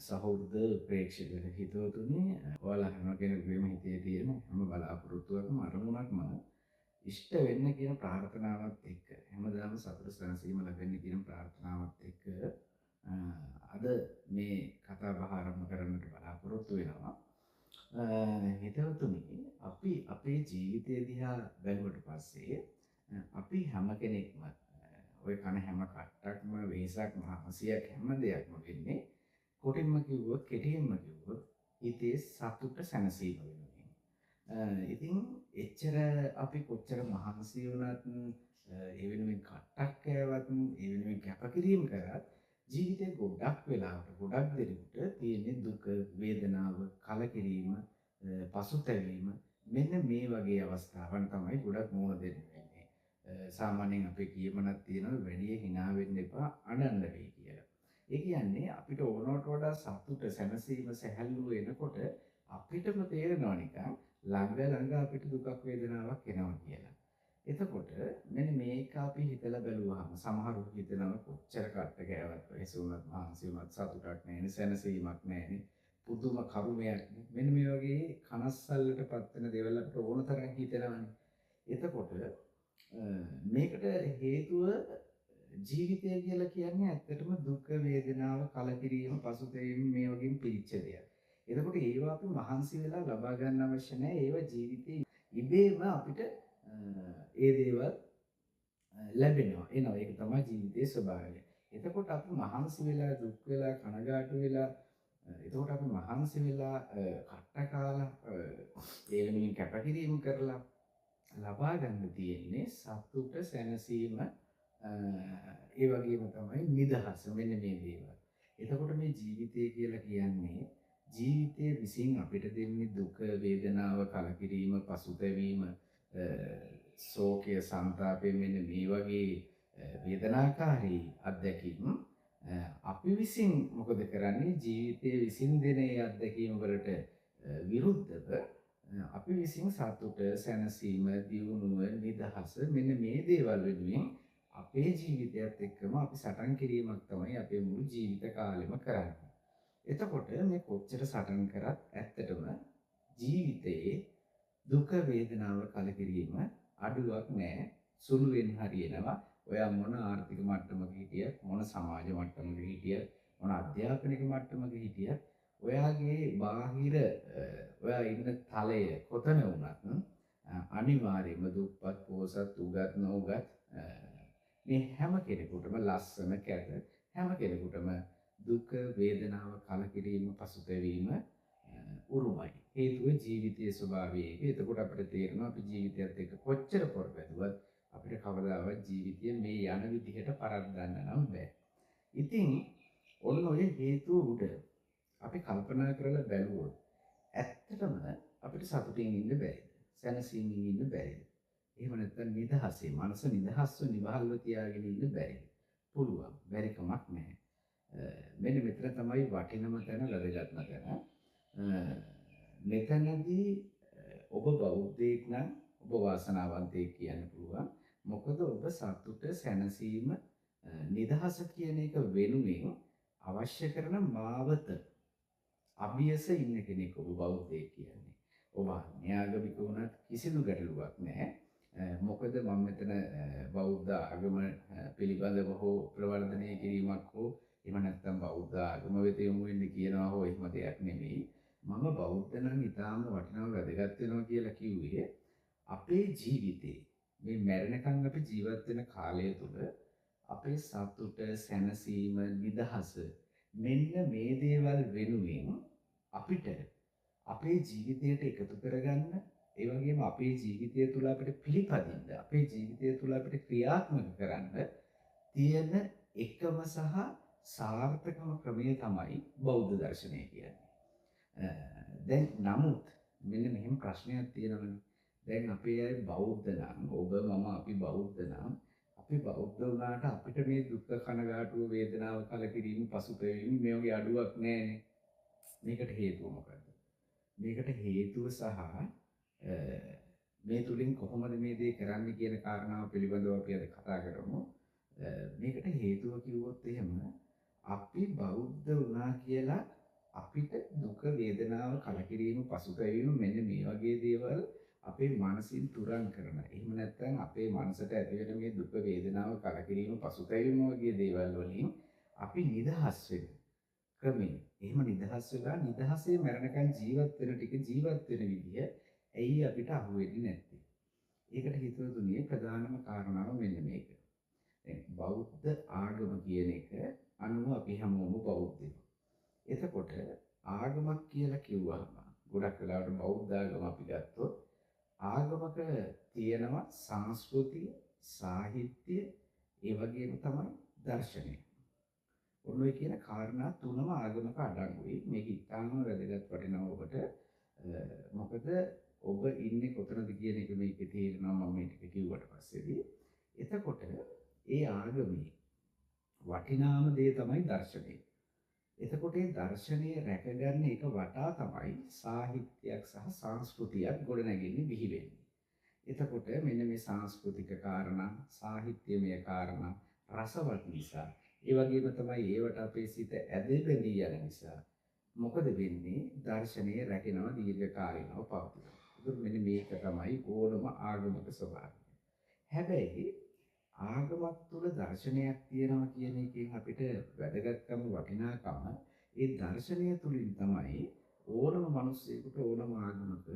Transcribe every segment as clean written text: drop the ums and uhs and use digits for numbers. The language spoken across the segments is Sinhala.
සහෘද ප්‍රේක්ෂක හිතවතුනි ඔයාලා හැම කෙනෙකුගේම හිතේ තියෙන හැම බලාපොරොත්තුවක්ම අරමුණක්ම ඉෂ්ට වෙන්න කියන ප්‍රාර්ථනාවත් එක්ක හැමදාම සතුට සැනසීම ලැබෙන්න කියන ප්‍රාර්ථනාවත් එක්ක අද මේ කතා බහ ආරම්භ කරන්නට බලාපොරොත්තු වෙනවා. හිතවතුනි අපි අපේ ජීවිතය දිහා බැලුවට පස්සේ අපි හැම කෙනෙක්ම ඔය කන හැම කට්ටක්ම වෙහසක් මහසියක් හැම දෙයක්ම වෙන්නේ කොටින්ම කිව්වොත් කෙටියෙන්ම කිව්වොත් හිතේ සතුට සැනසීම වෙනුවෙන්. ඉතින් එච්චර අපි කොච්චර මහන්සි වුණත් ඒ වෙනුවෙන් කට්ටක් කෑවත් ඒ වෙනුවෙන් කැපකිරීම කරත් ජීවිතේ ගොඩක් වෙලාවට ගොඩක් දෙනෙකුට තියෙන දුක වේදනාව කලකිරීම පසුතැවීම මෙන්න මේ වගේ අවස්ථාවන් තමයි ගොඩක් මුහුණ දෙන්න වෙන්නේ. සාමාන්‍යයෙන් අපේ කියමනක් තියෙනවා වැඩි hina වෙන්න එපා අඬන්න වෙයි කියලා. ඒ කියන්නේ අපිට ඕනවට වඩා සතුට සැනසීම සැහැල්ලුව එනකොට අපිටම තේරෙනවා නිකන් ළඟ අපිට දුකක් වේදනාවක් එනවා කියලා. එතකොට මෙන්න මේක අපි හිතලා බැලුවාම සමහරව හිතනවා කොච්චර කට්ට ගෑවත් වෙසුණත් මහන්සි වුණත් සතුටක් නැහැ සැනසීමක් නැහැ පුදුම කරුමයක් මෙන්න මේ වගේ කනස්සල්ලටපත් වෙන දේවල් අපිට ඕන තරම් හිතෙනවානේ. එතකොට මේකට හේතුව ජීවිතය කියලා කියන්නේ ඇත්තටම දුක වේදනාව කලකිරීම පසුතැවීම මේ වගේ පිරිච්ච දෙයක්. එතකොට ඒවා අපි මහන්සි වෙලා ලබා ගන්න අවශ්‍ය නැහැ. ඒවා ජීවිතේ ඉබේම අපිට ඒ දේවල් ලැබෙනවා. එනවා. ඒක තමයි ජීවිතයේ ස්වභාවය. එතකොට අපි මහන්සි වෙලා දුක් වෙලා කනගාටු වෙලා එතකොට අපි මහන්සි වෙලා කට්ට කාලා ඒ වෙනුවෙන් කැපකිරීම කරලා ලබා ගන්න තියෙන්නේ සතුට සැනසීම ඒ වගේම තමයි නිදහස මෙන්න මේ දේවල්. එතකොට මේ ජීවිතය කියලා කියන්නේ ජීවිතයේ විසින් අපිට දෙන්නේ දුක වේදනාව කලකිරීම පසුතැවීම ශෝකය සංතාපය මෙන්න මේ වගේ වේදනාකාරී අත්දැකීම් අපි විසින් මොකද කරන්නේ ජීවිතයේ විසින් දෙන ඒ අත්දැකීම් වලට විරුද්ධව අපි විසින් සතුට සැනසීම දියුණුව නිදහස මෙන්න මේ දේවල් වෙනුවෙන් අපේ ජීවිතයත් එක්කම අපි සටන් කිරීමක් තමයි අපේ මුළු ජීවිත කාලෙම කරන්නේ. එතකොට මේ කොච්චර සටන් කරත් ඇත්තටම ජීවිතයේ දුක වේදනාව කලකිරීම අඩුවක් නැහැ. සුළුවෙන් හරියනවා. ඔයා මොන ආර්ථික මට්ටමක හිටියත් මොන සමාජ මට්ටමක හිටියත් මොන අධ්‍යාපනික මට්ටමක හිටියත් ඔයාගේ බාහිර ඔයා ඉන්න තලය කොතන වුණත් අනිවාර්යයෙන්ම දුප්පත් පොහොසත් උගත් නොඋගත් මේ හැම කෙනෙකුටම ලස්සන කැත හැම කෙනෙකුටම දුක වේදනාව කලකිරීම පසුතැවීම උරුමයි. හේතුව ජීවිතයේ ස්වභාවය ඒක. එතකොට අපිට තේරෙනවා අපි ජීවිතයත් එක්ක කොච්චර පොරබැදුවත් අපිට කවදාවත් ජීවිතය මේ යන විදිහට පරද්දන්න නම් බෑ. ඉතින් ඔන්න ඔය හේතුව උඩ අපි කල්පනා කරලා බැලුවොත් ඇත්තටම අපිට සතුටින් ඉන්න බැරිද? සැනසීමෙන් ඉන්න බැරිද? එහෙම නැත්නම් නිදහසේ මනස නිදහස්ව නිවහල්ව තියාගෙන ඉන්න බැරිද? පුළුවන්. බැරි කමක් නැහැ. මෙන්න මෙතන තමයි වටිනම තැන වැදගත්ම තැන. මෙතනදී ඔබ බෞද්ධයෙක් නම් ඔබ වාසනාවන්තයෙක් කියන්න පුළුවන්. මොකද ඔබ සතුට සැනසීම නිදහස කියන එක වෙනුවෙන් අවශ්‍ය කරන මාවත අභියස ඉන්න කෙනෙක් ඔබ බෞද්ධයෙක් කියන්නේ. ඔබ න්‍යාගමික වුණත් කිසිදු ගැටලුවක් නැහැ. මොකද මම මෙතන බෞද්ධ ආගම පිළිබඳව හෝ ප්‍රවර්ධනය කිරීමක් හෝ එහෙම නැත්නම් බෞද්ධ ආගම වෙත යොමු වෙන්න කියනවා හෝ එහෙම දෙයක් නෙමෙයි. මම බෞද්ධ නම් ඊටාම වටිනව වැදගත් වෙනවා කියලා කිව්වේ අපේ ජීවිතේ මේ මැරෙනකන් අපි ජීවත් වෙන කාලය තුල අපේ සතුට සැනසීම නිදහස මෙන්න මේ දේවල් වෙනුවෙන් අපිට අපේ ජීවිතයට එකතු කරගන්න ඒ වගේම අපේ ජීවිතය තුළ අපිට පිළිපදින්න අපේ ජීවිතය තුළ අපිට ක්‍රියාත්මක කරන්න තියෙන එකම සහ සාර්ථකම ක්‍රමය තමයි බෞද්ධ දර්ශනය කියන්නේ. දැන් නමුත් මෙන්න මෙහෙම ප්‍රශ්නයක් තියෙනවනේ. දැන් අපේ අය බෞද්ධ නම් ඔබ මම අපි බෞද්ධ නම් අපි බෞද්ධ වුණාට අපිට මේ දුක් කනගාටුව වේදනාව කලකිරීම පසුතැවීම මේ වගේ අඩුවක් නැහැනේ. මේකට හේතුව මොකද්ද? මේකට හේතුව සහ මේ තුලින් කොහොමද මේ දේ කරන්නේ කියන කාරණාව පිළිබඳව අපි අද කතා කරමු. මේකට හේතුව කිව්වොත් එහෙම අපි බෞද්ධ වුණා කියලා අපිට දුක වේදනාව කලකිරීම පසුතැවීම මෙන්න මේ වගේ දේවල් අපේ මනසින් තුරන් කරන. එහෙම නැත්නම් අපේ මනසට ඇති වෙන මේ දුක වේදනාව කලකිරීම පසුතැවීම වගේ දේවල් වලින් අපි නිදහස් වෙන ක්‍රමය. එහෙම නිදහස් වෙලා නිදහසේ මරණකන් ජීවත් වෙන ටික ජීවත් වෙන විදිය ඇයි අපිට අහුවෙන්නේ නැත්තේ? ඒකට හිතවතුනි ප්‍රධානම කාරණාව මෙන්න මේක. දැන් බෞද්ධ ආගම කියන එක අනුව අපි හැමෝම බෞද්ධයෝ. එතකොට ආගමක් කියලා කිව්වහම ගොඩක් වෙලාවට බෞද්ධ ආගම අපි ගත්තොත් ආගමක තියෙනවා සංස්කෘතිය, සාහිත්‍ය, ඒ වගේම තමයි දර්ශනය. ඔන්න ඔය කියන කාරණා තුනම ආගමක අඩංගුයි. මේක ඉතාම වැදගත් වටිනවා ඔබට. මොකද ඔබ ඉන්නේ කොතනද කියන එක මේකේ තේරෙනවා මම මේ ටික කිව්වට පස්සේදී. එතකොට ඒ ආගමේ වටිනාම දේ තමයි දර්ශනය. එතකොට මේ දර්ශනය රැකගන්න එක වටා තමයි සාහිත්‍යයක් සහ සංස්කෘතියක් ගොඩනැගෙන්නේ බිහි වෙන්නේ. එතකොට මෙන්න මේ සංස්කෘතික කාරණා, සාහිත්‍යමය කාරණා රසවත් නිසා, ඒ වගේම තමයි ඒවට අපේ සිත ඇදෙබැඳී යන නිසා මොකද වෙන්නේ? දර්ශනය රැකෙනවා, දීර්ඝකාලීනව පවතිනවා. ඒක මෙන්න මේක තමයි ඕනම ආගමක ස්වභාවය. හැබැයි ආගමක් තුළ දර්ශනයක් තියෙනවා කියන එකෙන් අපිට වැදගත්කම වටිනාකම ඒ දර්ශනය තුළින් තමයි ඕනම මිනිස්සෙකුට ඕනම ආගමක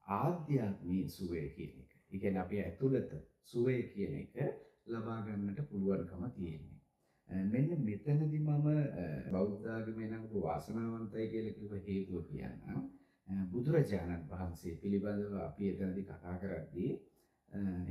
ආධ්‍යාත්මීය සුවය කියන එක. ඒ කියන්නේ අපේ ඇතුළත සුවය කියන එක ලබා ගන්නට පුළුවන්කම තියෙන්නේ. මෙන්න මෙතනදී මම බෞද්ධ ආගමේ නම් වාසනාවන්තයි කියලා කිව්ව හේතුව කියන්නම්. බුදුරජාණන් වහන්සේ පිළිබඳව අපි එතනදී කතා කරද්දී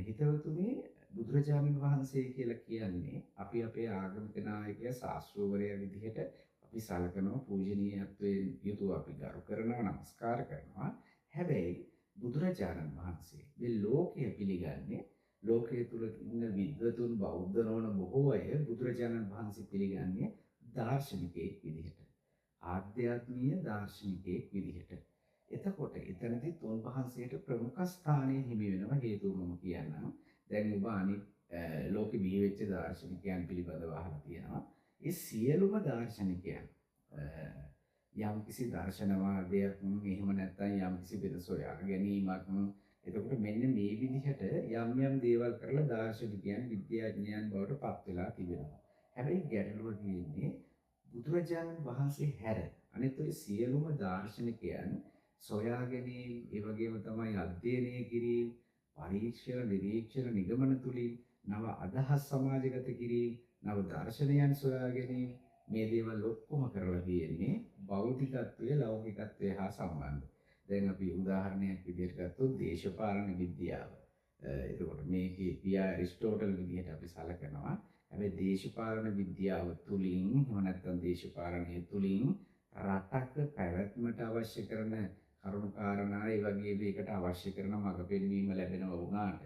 හිතවතුනි බුදුරජාණන් වහන්සේ කියලා කියන්නේ අපි අපේ ආගමික නායකයා ශාස්ත්‍රවරයා විදිහට අපි සලකනවා, පූජනීයත්වයෙන් යුතුව අපි ගරු කරනවා, නමස්කාර කරනවා. හැබැයි බුදුරජාණන් වහන්සේ මේ ලෝකය පිළිගන්නේ, ලෝකයේ තුල ඉන්න විද්වතුන් බෞද්ධ නොවන බොහෝ අය බුදුරජාණන් වහන්සේ පිළිගන්නේ දාර්ශනිකයෙක් විදිහට, ආධ්‍යාත්මීය දාර්ශනිකයෙක් විදිහට. එතකොට එතනදී උන්වහන්සේට ප්‍රමුඛ ස්ථානය හිමි වෙනවා. හේතුව මම කියන්නම්. දැන් ඔබ අනිත් ලෝකෙ බිහි වෙච්ච දාර්ශනිකයන් පිළිබඳව අහලා තියෙනවා. ඒ සියලුම දාර්ශනිකයන් යම් කිසි දර්ශනවාදයක්, එහෙම නැත්නම් යම් කිසි වෙන සොයා ගැනීමක්, එතකොට මෙන්න මේ විදිහට යම් දේවල් කරලා දාර්ශනිකයන්, විද්‍යාඥයන් බවට පත් වෙලා තිබෙනවා. හැබැයි ගැටලුව තියෙන්නේ බුදුරජාණන් වහන්සේ හැර අනිත් ඔය සියලුම දාර්ශනිකයන් සොයා ගැනීම, ඒ වගේම තමයි අධ්‍යයනය කිරීම, පරීක්ෂණ, නිරීක්ෂණ, නිගමන තුලින් නව අදහස් සමාජගත කිරීම, නව දර්ශනයන් සොයා ගැනීම, මේ දේවල් ඔක්කොම කරලා තියෙන්නේ භෞතිකත්වයේ ලෞකිකත්වයේ හා සම්බන්ධ. දැන් අපි උදාහරණයක් විදිහට ගත්තොත් දේශපාලන විද්‍යාව. එතකොට මේකේ පියා ඇරිස්ටෝටල් විදිහට අපි සලකනවා. හැබැයි දේශපාලන විද්‍යාව තුලින්, එහෙම නැත්නම් දේශපාලනය තුලින් රටක පැවැත්මට අවශ්‍ය කරන කරුණු කාරණා, ඒ වගේ මේකට අවශ්‍ය කරන මඟ පෙන්වීම ලැබෙනවා වුණාට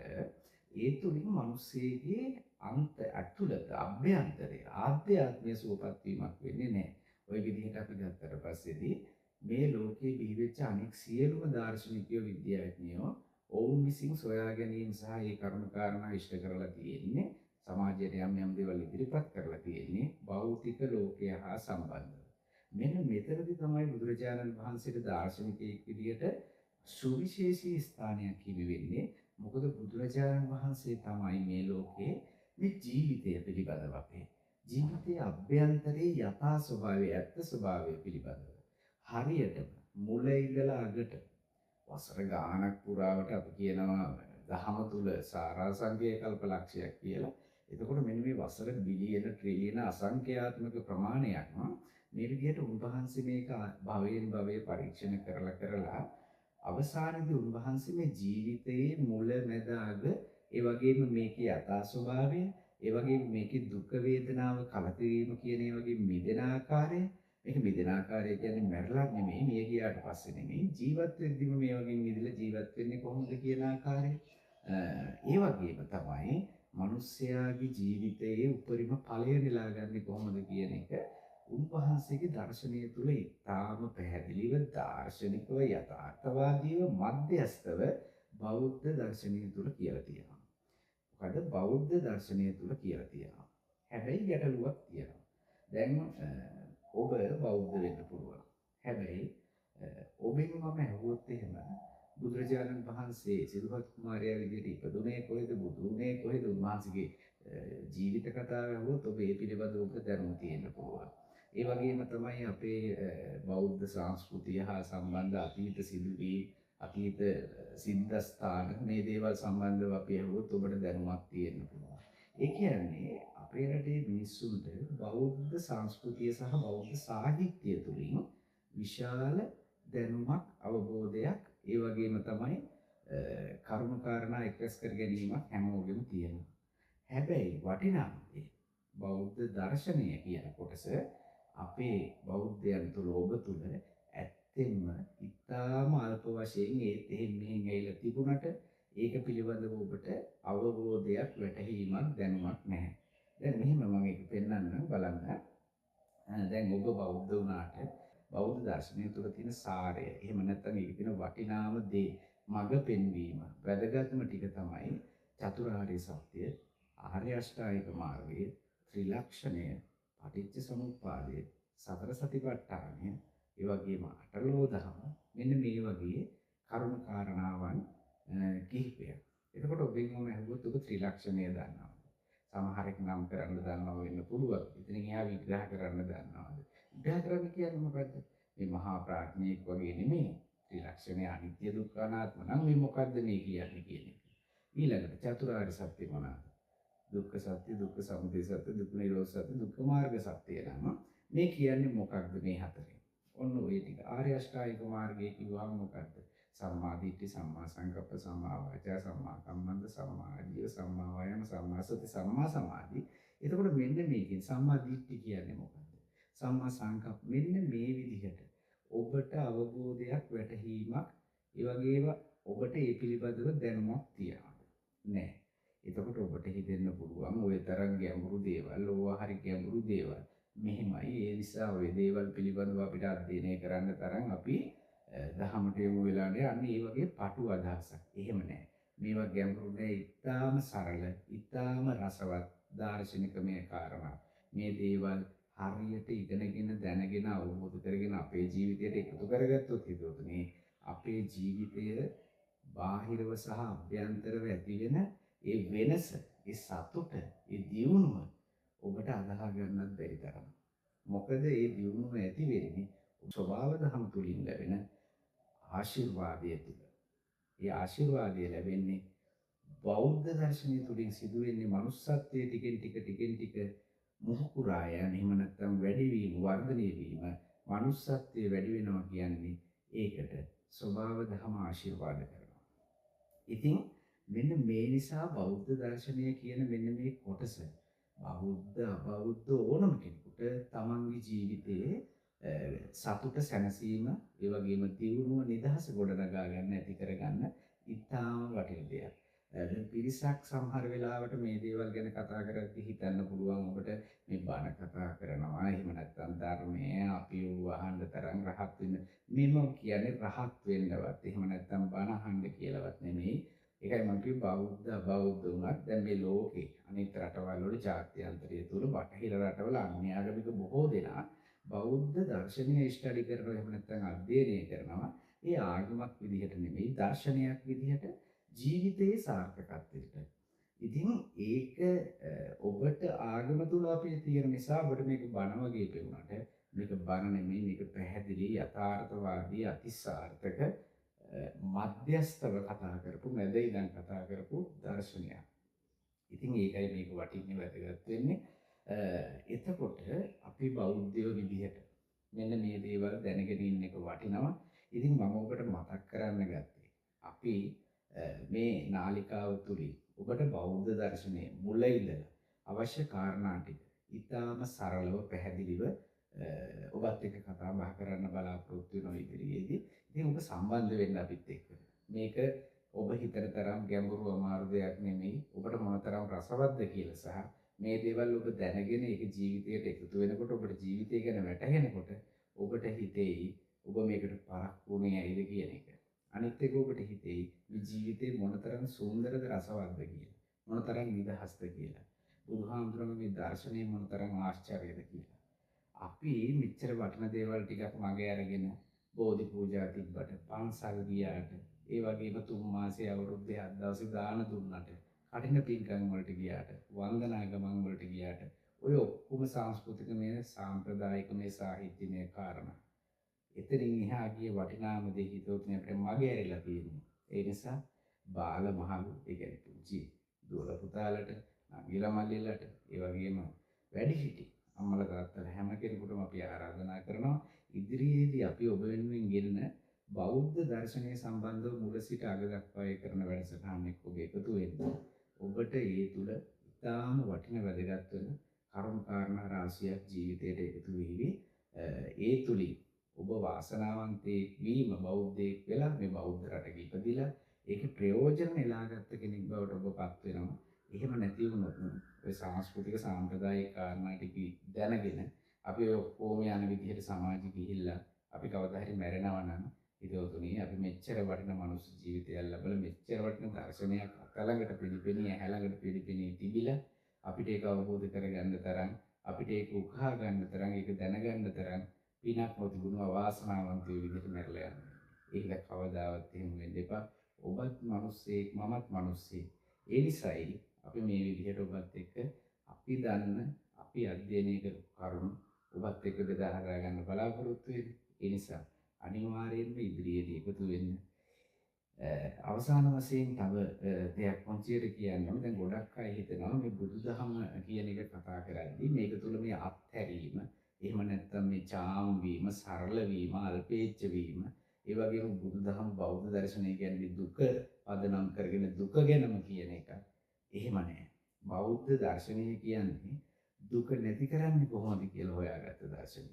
ඒ තුලින් මිනිස්සෙගේ ඇතුළත අභ්‍යන්තරය ආධ්‍යාත්මීය සුවපත් වීමක් වෙන්නේ නැහැ. ওই විදිහට අපි ගත්තට පස්සේදී මේ ලෝකයේ බිහි වෙච්ච අනෙක් සියලුම දාර්ශනිකයෝ, විද්‍යාඥයෝ ඔවුන් විසින් සොයා ගැනීම සහ ඒ කරුණු කාරණා ඉෂ්ට කරලා තියෙන්නේ, සමාජයට යම් දේවල් ඉදිරිපත් කරලා තියෙන්නේ භෞතික ලෝකය හා සම්බන්ධව. මෙන්න මෙතනදී තමයි බුදුරජාණන් වහන්සේට දාර්ශනිකයෙක් විදියට සුවිශේෂී ස්ථානයක් හිමි වෙන්නේ. මොකද බුදුරජාණන් වහන්සේ තමයි මේ ලෝකේ මේ ජීවිතය පිළිබඳව, අපේ ජීවිතයේ අභ්‍යන්තරයේ යථා ස්වභාවය, ඇත්ත ස්වභාවය පිළිබඳව හරියටම මුල ඉඳලා අගට වසර ගානක් පුරාවට අපි කියනවා දහම තුල සාරාංශකයේ කල්පලක්ෂයක් කියලා. එතකොට මෙන්න මේ වසර බිලියන, ට්‍රිලියන අසංඛ්‍යාත්මක ප්‍රමාණයක් මේ විදිහට උන්වහන්සේ මේක භවයෙන් භවයේ පරීක්ෂණ කරලා අවසානයේදී උන්වහන්සේ මේ ජීවිතයේ මුල, මැද, අග, ඒ වගේම මේකේ යථා ස්වභාවය, ඒ වගේම මේකේ දුක් වේදනාව, කලකිරීම කියන ඒ වගේ මිදෙන ආකාරය, මේක මිදෙන ආකාරය කියන්නේ මැරලා නෙමෙයි, මිය ගියාට පස්සේ නෙමෙයි, ජීවත් වෙද්දිම මේ වගේ මිදලා ජීවත් වෙන්නේ කොහොමද කියන ආකාරය. ඒ වගේම තමයි මිනිස්යාගේ ජීවිතයේ උපරිම ඵලය නෙලාගන්නේ කොහොමද කියන එක උන්වහන්සේගේ දර්ශනය තුළ ඉතාම පැහැදිලිව, දාර්ශනිකව, යථාර්ථවාදීව, මධ්‍යස්ථව බෞද්ධ දර්ශනය තුළ කියලා තියෙනවා. මොකද බෞද්ධ දර්ශනය තුළ කියලා තියෙනවා. හැබැයි ගැටලුවක් තියෙනවා. දැන් ඔබ බෞද්ධ වෙන්න පුළුවන්. හැබැයි ඔබෙන් මම ඇහුවොත් එහෙම බුදුරජාණන් වහන්සේ සිදුහත් කුමාරයා විදිහට ඉපදුනේ කොහෙද බුදු වුණේ කොහෙද උන්වහන්සේගේ ජීවිත කතාව ඇහුවොත් ඔබ ඒ පිළිබඳව ඔබට දැනුම තියෙන්න පුළුවන්. ඒ වගේම තමයි අපේ බෞද්ධ සංස්කෘතිය හා සම්බන්ධ අතීත සිදුවීම් අතීත සිද්ධස්ථාන මේ දේවල් සම්බන්ධව අපි ඇහුවොත් ඔබට දැනුමක් තියෙන්න පුළුවන්. ඒ කියන්නේ අපේ රටේ මිනිස්සුන්ට බෞද්ධ සංස්කෘතිය සහ බෞද්ධ සාහිත්‍යය තුළින් විශාල දැනුමක් අවබෝධයක් ඒ වගේම තමයි කරුණු කාරණා එක්රැස් කර ගැනීමක් හැමෝගෙම තියෙනවා. හැබැයි වටිනාම දේ බෞද්ධ දර්ශනය කියන කොටස අපේ බෞද්ධයන් තුළ ඔබ තුළ ඇත්තෙන්ම ඉතාම අල්ප වශයෙන් ඒත් එහෙම මෙහෙන් ඇවිල්ලා තිබුණට ඒක පිළිබඳව ඔබට අවබෝධයක් වැටහීමක් දැනුමක් නැහැ. දැන් මෙහෙම මම ඒක පෙන්නන්නම් බලන්න. දැන් ඔබ බෞද්ධ වුණාට බෞද්ධ දර්ශනය තුළ තියෙන සාරය එහෙම නැත්නම් ඒකේ තියෙන වටිනාම දේ මඟ පෙන්වීම වැදගත්ම ටික තමයි චතුරාර්ය සත්‍ය, ආර්ය අෂ්ටාංගික මාර්ගය, ත්‍රිලක්ෂණය, පටිච්ච සමුප්පාදය, සතර සතිපට්ඨානය, ඒ වගේම අටලෝ දහම මෙන්න මේ වගේ කරුණු කාරණාවන් කිහිපයක්. එතකොට ඔබෙන් මම අහුවොත් ඔබ ත්‍රිලක්ෂණය දන්නවද? සමහරෙක් නම් කරන්න දන්නව වෙන්න පුළුවන්. ඉතින් එහා විග්‍රහ කරන්න දන්නවද? විග්‍රහ කරන්න කියන්නේ මොකද්ද? මේ මහා ප්‍රඥෙක් වගේ නෙමෙයි. ත්‍රිලක්ෂණය අනිත්‍ය දුක්ඛ අනාත්ම නම් මේ මොකද්ද මේ කියන්නේ කියන එක. ඊළඟට චතුරාර්ය සත්‍ය මොනවාද? දුක්ඛ සත්‍ය, දුක්ඛ සමුදය සත්‍ය, දුක්ඛ නිරෝධ සත්‍ය, දුක්ඛ මාර්ග සත්‍ය නම් මේ කියන්නේ මොකක්ද මේ හතරෙන්? ඔන්න ඔය ටික. ආර්ය අෂ්ටාංගික මාර්ගය කිව්වම මොකද්ද? සම්මා දිට්ඨි, සම්මා සංකප්ප, සම්මා වාචා, සම්මා කම්මන්ත, සම්මා ආජීව, සම්මා වායාම, සම්මා සති, සම්මා සමාධි. එතකොට මෙන්න මේකෙන් සම්මා දිට්ඨි කියන්නේ මොකද්ද? සම්මා සංකප්ප මෙන්න මේ විදිහට ඔබට අවබෝධයක් වැටහීමක් ඒ වගේම ඔබට ඒ පිළිබඳව දැනුමක් තියනවා. නෑ. එතකොට ඔබට හිතෙන්න පුළුවන් ওই තරම් ගැඹුරු දේවල්, ඕවා හරි ගැඹුරු දේවල්. මෙහෙමයි. ඒ නිසා ওই දේවල් පිළිබඳව අපිට අධ්‍යයනය කරන්න තරම් අපි දහමට යොමු වෙලා යන්නේ ඒ වගේ පටු අදහසක්. එහෙම නෑ. මේවා ගැඹුරු නෑ. ඊටාම සරල, ඊටාම රසවත් දාර්ශනිකමය කාරණා. මේ දේවල් හරියට ඉගෙනගෙන දැනගෙන අවබෝධ කරගෙන අපේ ජීවිතයට එකතු කරගත්තොත් හිතුවතුනේ අපේ ජීවිතය බාහිරව සහ අභ්‍යන්තරව ඇති වෙන ඒ වෙනස, ඒ සතුට, ඒ දියුණුව ඔබට අදහා ගන්නත් බැරි තරම්. මොකද ඒ දියුණුව ඇති වෙන්නේ ස්වභාව දහම තුලින් ලැබෙන ආශිර්වාදය තුල. ඒ ආශිර්වාදය ලැබෙන්නේ බෞද්ධ දර්ශනය තුලින් සිදුවෙන්නේ manussත්වයේ ටිකෙන් ටික මුහුකුරා යන එහෙම නැත්නම් වැඩිවීම, වර්ධනය වීම, manussත්වයේ වැඩි වෙනවා කියන්නේ ඒකට ස්වභාව දහම ආශිර්වාද කරනවා. ඉතින් මෙන්න මේ නිසා බෞද්ධ දර්ශනය කියන මෙන්න මේ කොටස බෞද්ධ අබෞද්ධ ඕනම කෙනෙකුට තමන්ගේ ජීවිතයේ සතුට සැනසීම ඒ වගේම දියුණුව නිදහස ගොඩනගා ගන්න ඇති කරගන්න ඉතාම වටින දෙයක්. පිරිසක් සමහර වෙලාවට මේ දේවල් ගැන කතා කරද්දී හිතන්න පුළුවන් ඔබට මේ බණ කතා කරනවා එහෙම නැත්නම් ධර්මයේ අපි වහන්න තරම් රහත් වෙන්න මෙම කියන්නේ රහත් වෙන්නවත් එහෙම නැත්නම් බණ අහන්න කියලාවත් නෙමෙයි. ඒකයි මම කිව්වේ බෞද්ධ අබෞද්ධ වුණත් දැන් මේ ලෝකේ අනිත් රටවල් වල ජාත්‍යන්තරය තුල බටහිර රටවල අන්‍යාගමික බොහෝ දෙනා බෞද්ධ දර්ශනීය ස්ටඩි කරනවා එහෙම නැත්නම් අධ්‍යයනය කරනවා. ඒ ආගමක් විදිහට නෙමෙයි දර්ශනයක් විදිහට ජීවිතයේ සාර්ථකත්වයට. ඉතින් ඒක ඔබට ආගම තුල අපි තියෙන නිසා ඔබට මේක බණ වගේ පෙවුනට මේක බණ නෙමෙයි මේක පැහැදිලි යථාර්ථවාදී අතිසාර්ථක මධ්‍යස්තව කතා කරපු මැද ඉඳන් කතා කරපු දර්ශනයක්. ඉතින් ඒකයි මේක වටින්නේ වැදගත් වෙන්නේ. එතකොට අපි බෞද්ධයෝ විදිහට මෙන්න මේ දේවල් දැනගෙන ඉන්න එක වටිනවා. ඉතින් මම ඔබට මතක් කරන්න ගත්තේ අපි මේ නාලිකාව තුලින් ඔබට බෞද්ධ දර්ශනයේ මුල ඉඳලා අවශ්‍ය කාරණා ටික ඉතාම සරලව පැහැදිලිව ඔබත් එක්ක කතා බහ කරන්න බලාපොරොත්තු වෙනවා ඉදිරියේදී. ඉතින් ඔබ සම්බන්ධ වෙන්න අපිත් එක්ක. මේක ඔබ හිතන තරම් ගැඹුරු අමාරු දෙයක් නෙමෙයි. ඔබට මොනතරම් රසවත්ද කියලා සහ මේ දේවල් ඔබ දැනගෙන ඒක ජීවිතයට එකතු වෙනකොට ඔබට ජීවිතය ගැන වැටහෙනකොට ඔබට හිතෙයි ඔබ මේකට පරක් වුණේ ඇයිද කියන එක. අනිත් එක ඔබට හිතෙයි මේ ජීවිතේ මොනතරම් සුන්දරද රසවත්ද කියලා. මොනතරම් නිදහස්ද කියලා. බුදුහාමුදුරන්ගේ මේ දර්ශනය මොනතරම් ආශ්චර්යද කියලා. අපි මෙච්චර වටින දේවල් ටිකක් මගේ අරගෙන බෝධි පූජා තිබ්බට, පන්සල් ගියාට, ඒ වගේම 3 මාසේ අවුරුද්දේ 7 දවසේ දාන දුන්නට, කටින පින්කම් වලට ගියාට, වන්දනා ගමන් වලට ගියාට, ඔය ඔක්කොම සංස්කෘතික මේ සාම්ප්‍රදායික මේ සාහිත්‍යමය කාරණා. එතනින් එහා ගිය වටිනාම දේ හිතුවොත් නේ අපිට මගේ ඇරිලා තියෙන්නේ. ඒ නිසා බාල මහලු ඒ කියන්නේ පුංචි දුවල පුතාලට, නංගිලා මල්ලිලට, ඒ වගේම වැඩිහිටි අම්මලා තාත්තලා හැම කෙනෙකුටම අපි ආරාධනා කරනවා ඉදිරියේදී අපි ඔබ වෙනුවෙන් ගෙන්න බෞද්ධ දර්ශනය සම්බන්ධව මුල සිට අග දක්වා කරන වැඩසටහනක් ඔබ එකතු වෙන්න. ඔබට ඒ තුල ඉතාම වටින වැදගත් වෙන කරුණු කාරණා රාශියක් ජීවිතයට එකතු වෙවි. ඒ තුලින් ඔබ වාසනාවන්තයෙක් වීම බෞද්ධයෙක් වෙලා මේ බෞද්ධ රටක ඉපදිලා ඒකේ ප්‍රයෝජන නෙලාගත්ත කෙනෙක් බවට ඔබපත් වෙනවා. එහෙම නැති වුණොත් ඔය සංස්කෘතික සාම්ප්‍රදායික කාරණා ටික දැනගෙන අපි ඔය ඔක්කොම යන විදිහට සමාජෙ ගිහිල්ලා අපි කවදා හරි මැරෙනවා නම් හිතවතුනි අපි මෙච්චර වටින මනුස්ස ජීවිතයක් ලැබලා මෙච්චර වටින දර්ශනයක් අතළඟට පිළිපෙනී ඇහැළඟට පිළිපෙනී තිබිලා අපිට ඒක අවබෝධ කරගන්න තරම් අපිට ඒක උකහා ගන්න තරම් ඒක දැනගන්න තරම් පිනක් නොතිබුණු අවාසනාවන්තයෝ විදිහට මැරලා යනවා. ඒක කවදාවත් එහෙම වෙන්න එපා. ඔබත් මිනිස්සෙක් මමත් මිනිස්සෙක්. ඒ නිසායි අපි මේ විදිහට ඔබත් එක්ක අපි දන්න අපි අධ්‍යයනය කරපු කරුණු ඔබත් එක්ක බෙදා හදා ගන්න බලාපොරොත්තු වෙන්නේ. ඒ නිසා අනිවාර්යයෙන්ම ඉදිරියේදී එකතු වෙන්න. අවසාන වශයෙන් තව දෙයක් පොන්චියට කියන්නම්. දැන් ගොඩක් අය හිතනවා මේ බුදුදහම කියන එක කතා කරද්දී මේක තුල මේ අත්හැරීම, එහෙම නැත්නම් මේ චාම් වීම, සරල වීම, අල්පේච්ඡ වීම, ඒ වගේම බුදුදහම බෞද්ධ දර්ශනය කියන්නේ දුක පදනම් කරගෙන දුක ගැනම කියන එක. එහෙම නැහැ. බෞද්ධ දර්ශනය කියන්නේ දුක නැති කරන්නේ කොහොමද කියලා හොයාගත්ත දර්ශනය.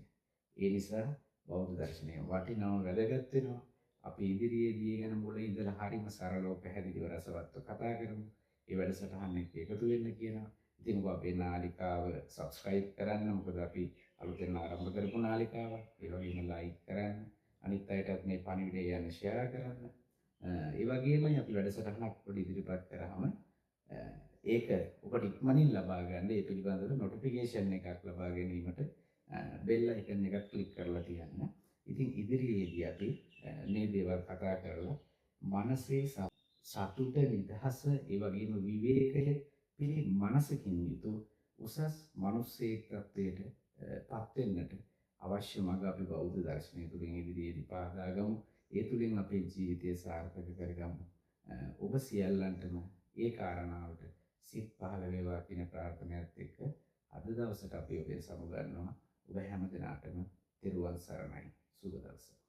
ඒ නිසා බෞද්ධ දර්ශනය වටිනව වැදගත් වෙනවා. අපි ඉදිරියේදී ගැන මුල ඉඳලා හරිම සරලව පැහැදිලිව රසවත්ව කතා කරමු. ඒ වැඩසටහන එක්ක එකතු වෙන්න කියනවා. ඉතින් ඔබ අපේ නාලිකාව subscribe කරන්න. මොකද අපි අලුතෙන් ආරම්භ කරපු නාලිකාවක්. ඒ වගේම like කරන්න. අනිත් අයටත් මේ පණිවිඩය යන්න share කරන්න. ඒ වගේම අපි වැඩසටහනක් පොඩි ඉදිරිපත් කරාම ඒක ඔබට ඉක්මනින් ලබා ගන්න ඒ පිළිබඳව notification එකක් ලබා ගැනීමට bell icon එකක් click කරලා තියන්න. ඉතින් ඉදිරියේදී අපි මේ දේවල් කතා කරලා මනසේ සතුට නිදහස ඒ වගේම විවේකය පිළි මනසකින් යුතු උසස් මිනිස්සෙක් තත්ත්වයට පත් වෙන්නට අවශ්‍ය මඟ අපි බෞද්ධ දර්ශනය තුළින් ඉදිරියේදී පාදා ගමු. ඒ තුළින් අපේ ජීවිතය සාර්ථක කරගමු. ඔබ සියල්ලන්ටම ඒ කාරණාවට සිත් පහළ වේවා කියන ප්‍රාර්ථනාවත් එක්ක අද දවසට අපි ඔබේ සමුගන්නවා. ඔබ හැම දිනකටම තෙරුවන් සරණයි. සුබ දවසක්.